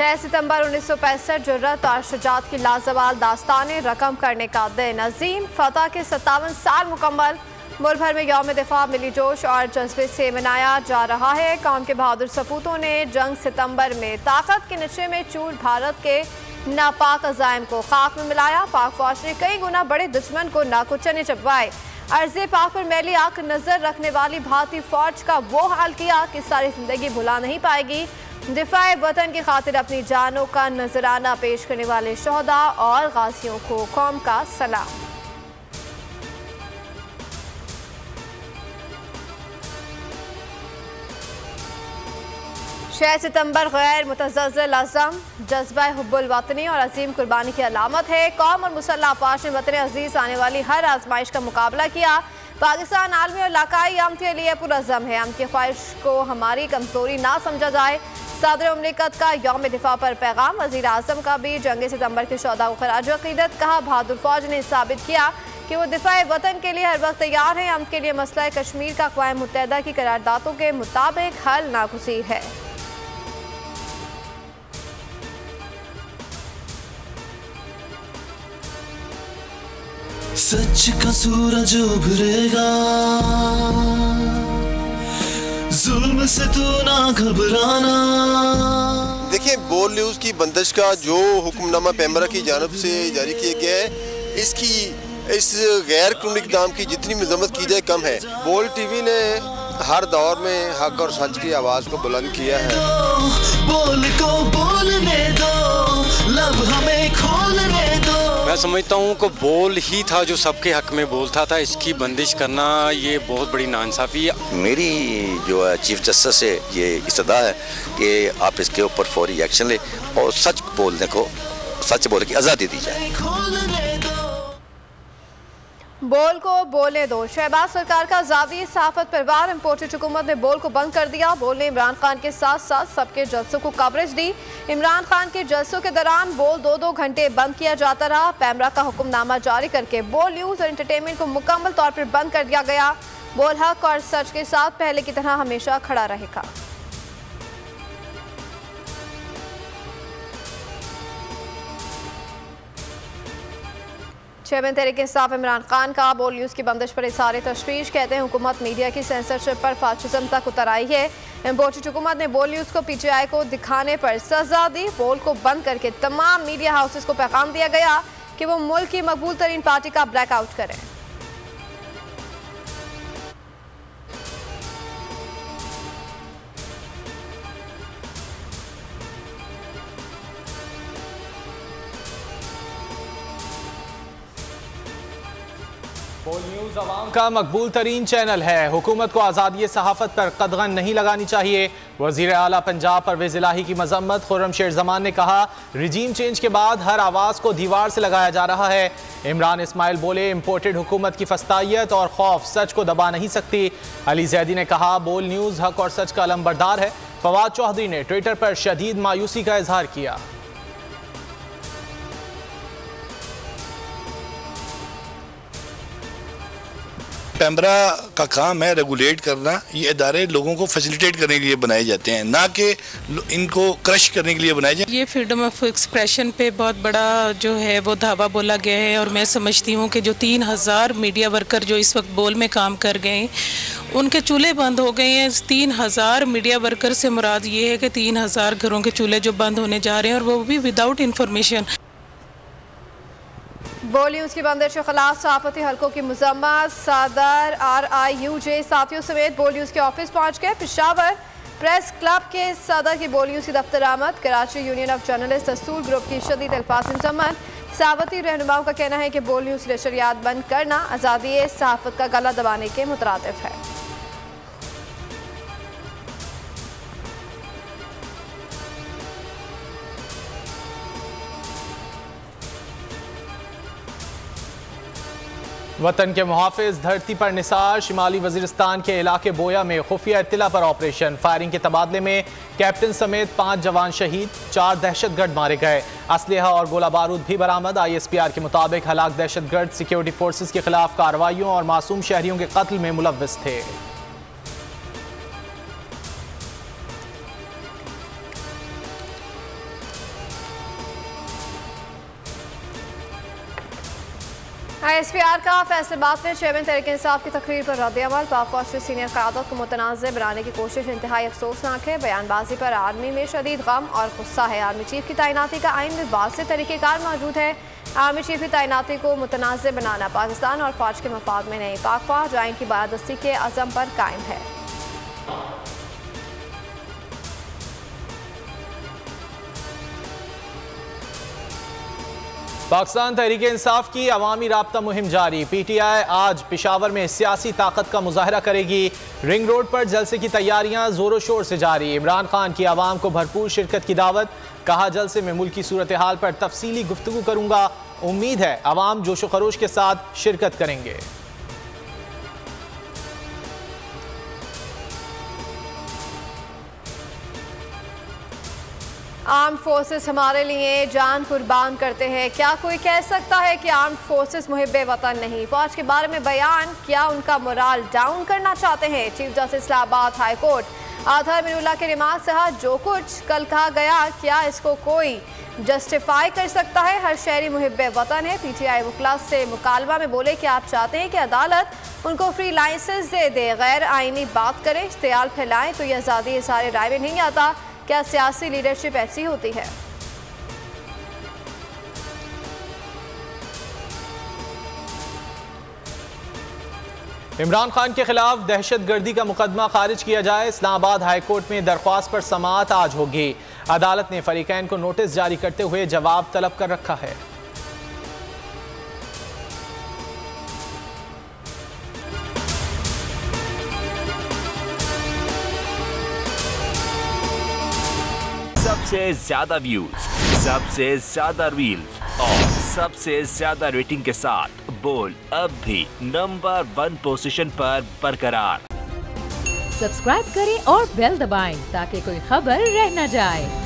6 सितंबर 1965 जुर्रत और शुजात की लाजवाल दास्तानें रकम करने का दिन। अजीम फतह के 57 साल मुकम्मल। मुल्क भर में यौम दिफा मिली जोश और जज्बे से मनाया जा रहा है। कौम के बहादुर सपूतों ने जंग सितंबर में ताकत के नशे में चूर भारत के नापाक अज़ाइम को खाक में मिलाया। पाक फौज ने कई गुना बड़े दुश्मन को नाकुचने चबवाए। अर्ज़े पाक पर मैली आंख नजर रखने वाली भारतीय फौज का वो हाल किया कि सारी जिंदगी भुला नहीं पाएगी। दिफाए वतन की खातिर अपनी जानों का नजराना पेश करने वाले शोहदा और गाजियों को कौम का सलाम। छह सितंबर गैर मुतज़्ज़ल अज़म, जज्बा हुब्बुल वतनी और अजीम कुर्बानी की अलामत है। कौम और मुसल्लह अफ़वाज ने वतन अजीज़ आने वाली हर आजमाइश का मुकाबला किया। पाकिस्तान आलमी और इलाकाई अमन के लिए पुरअज़म है। अमन की ख्वाहिश को हमारी कमज़ोरी ना समझा जाए। सदर मुमलिकत का यौम दिफा पर पैगाम। वज़ीर आज़म का भी जंग सितंबर के शोहदा को खराज अक़ीदत। कहा, बहादुर फौज ने साबित किया कि वो दिफाए वतन के लिए हर वक्त तैयार है। अमन के लिए मसला कश्मीर का अक़वाम मुत्तहिदा की करारदादों के मुताबिक हल नागुज़ीर है। सच का सूरज उभरेगा, जुल्म से तू ना घबराना। देखिए, बोल न्यूज़ की बंदिश का जो हुक्मनामा पैमरा की जानिब से जारी किया गया है, इस गैर कानूनी इक़दाम की जितनी मज़म्मत की जाए कम है। बोल टीवी ने हर दौर में हक और सच की आवाज़ को बुलंद किया है। बोल को बोलने दो, लब हमें खोलने दो। मैं समझता हूँ कि बोल ही था जो सबके हक में बोलता था। इसकी बंदिश करना ये बहुत बड़ी नाइंसाफ़ी है। मेरी जो है चीफ जस्टिस से ये इस्तदा है कि आप इसके ऊपर फौरी एक्शन लें और सच बोलने को, सच बोलने की आज़ादी दी जाए। बोल को बोलने दो। शहबाज सरकार का ज़ावी सहाफ़त पर वार। इम्पोर्टेड हुकूमत ने बोल को बंद कर दिया। बोल ने इमरान खान के साथ साथ सबके जलसों को कवरेज दी। इमरान खान के जलसों के दौरान बोल 2-2 घंटे बंद किया जाता रहा। पैमरा का हुक्मनामा जारी करके बोल न्यूज़ और एंटरटेनमेंट को मुकम्मल तौर पर बंद कर दिया गया। बोल हक और सच के साथ पहले की तरह हमेशा खड़ा रहेगा। चेयरमैन तहरीक-ए-इंसाफ इमरान खान का बोल न्यूज़ की बंदिश पर इज़हार तशवीश। कहते हैं, हुकूमत मीडिया की सेंसरशिप पर फाशिज्म तक उतर आई है। इम्पोर्टेड हुकूमत ने बोल न्यूज़ को PTI को दिखाने पर सजा दी। बोल को बंद करके तमाम मीडिया हाउसेस को पैगाम दिया गया कि वो मुल्क की मकबूल तरीन पार्टी का ब्लैकआउट करें। बोल न्यूज़ अवाम का मकबूल तरीन चैनल है। हुकूमत को आज़ादी सहाफ़त पर कदगन नहीं लगानी चाहिए। वज़ीर आला पंजाब परवेज़ इलाही की मज़म्मत। खुर्रम शेर ज़मान ने कहा, रिजीम चेंज के बाद हर आवाज़ को दीवार से लगाया जा रहा है। इमरान इस्माइल बोले, इम्पोर्टेड हुकूमत की फस्तायत और खौफ सच को दबा नहीं सकती। अली जैदी ने कहा, बोल न्यूज़ हक और सच का अलंबरदार है। फवाद चौधरी ने ट्विटर पर शदीद मायूसी का इजहार किया। पैमरा का काम है रेगुलेट करना। ये इदारे लोगों को फैसिलिटेट करने के लिए बनाए जाते हैं, ना कि इनको क्रश करने के लिए बनाए जाते हैं। ये फ्रीडम ऑफ एक्सप्रेशन पे बहुत बड़ा जो है वो धावा बोला गया है और मैं समझती हूँ कि जो 3000 मीडिया वर्कर जो इस वक्त बोल में काम कर गए उनके चूल्हे बंद हो गए हैं। 3000 मीडिया वर्कर से मुराद ये है कि 3000 घरों के चूल्हे जो बंद होने जा रहे हैं और वो भी विदाउट इंफॉर्मेशन। बोल न्यूज़ की बंदिश के खिलाफ सहाफ़ती हल्कों की मज़म्मत। सदर RIUJ साथियों समेत बोल न्यूज़ के ऑफिस पहुँच गए। पेशावर प्रेस क्लब के सदर की बोल न्यूज़ की दफ्तर आमद। कराची यूनियन ऑफ जर्नलिस्ट दस्तूर ग्रुप की शदीद अल्फाज मज़म्मत। सहाफ़ती रहनुमाओं का कहना है कि बोल न्यूज़ नशरियात बंद करना आज़ादी सहाफ़त का गला दबाने के मुतरादिफ है। वतन के मुहाफिज धरती पर निसार। शिमाली वजीरिस्तान के इलाके बोया में खुफिया इत्तला पर ऑपरेशन। फायरिंग के तबादले में कैप्टन समेत 5 जवान शहीद, 4 दहशतगर्द मारे गए। असलहा और गोला बारूद भी बरामद। ISPR के मुताबिक हलाक दहशतगर्द सिक्योरिटी फोर्सेज के खिलाफ कार्रवाइयों और मासूम शहरियों के कत्ल में मुलव्विस थे। ISPR का फैसलाबाद में चेयरमैन तहरीक-ए-इंसाफ की तकरीर पर रद्द-ए-अमल। पाक फौज की सीनियर क़यादत को मुतनाज़ बनाने की कोशिश इंतहाई अफसोसनाक है। बयानबाजी पर आर्मी में शदीद गम और गुस्सा है। आर्मी चीफ की तैनाती का आइन में वाज़ेह तरीक़ेकार मौजूद है। आर्मी चीफ की तैनाती को मुतनाज़ बनाना पाकिस्तान और फौज के मफाद में नहीं। पाक फौज आइन की बालादस्ती के अज़म पर कायम है। पाकिस्तान तहरीक इंसाफ की अवामी राब्ता मुहिम जारी। PTI आज पेशावर में सियासी ताकत का मुजाहरा करेगी। रिंग रोड पर जलसे की तैयारियां जोरों शोर से जारी। इमरान खान की आवाम को भरपूर शिरकत की दावत। कहा, जलसे में मुल्क की सूरत हाल पर तफसीली गुफ्तगू करूंगा। उम्मीद है अवाम जोशो खरोश के साथ शिरकत करेंगे। आर्म्ड फोर्सेस हमारे लिए जान कुर्बान करते हैं। क्या कोई कह सकता है कि आर्म्ड फोर्सेस मुहिब्बे वतन नहीं? फौज के बारे में बयान, क्या उनका मोराल डाउन करना चाहते हैं? Chief justice Islamabad high court Athar Minallah के रिमार्क से जो कुछ कल कहा गया, क्या इसको कोई जस्टिफाई कर सकता है? हर शहरी मुहिब्बे वतन है। PTI वकला से मुकालमा में बोले कि आप चाहते हैं कि अदालत उनको फ्री लाइसेंस दे दे, गैर आइनी बात करें, इश्तियाल फैलाएं तो ये आज़ादी इज़हार राय में नहीं आता। क्या सियासी लीडरशिप ऐसी होती है? इमरान खान के खिलाफ दहशतगर्दी का मुकदमा खारिज किया जाए। इस्लामाबाद हाई कोर्ट में दरख्वास्त पर समाअत आज होगी। अदालत ने फरीकैन को नोटिस जारी करते हुए जवाब तलब कर रखा है। सबसे ज्यादा व्यूज, सबसे ज्यादा रील्स और सबसे ज्यादा रेटिंग के साथ बोल अब भी नंबर 1 पोजीशन पर बरकरार। सब्सक्राइब करें और बेल दबाएं ताकि कोई खबर रह न जाए।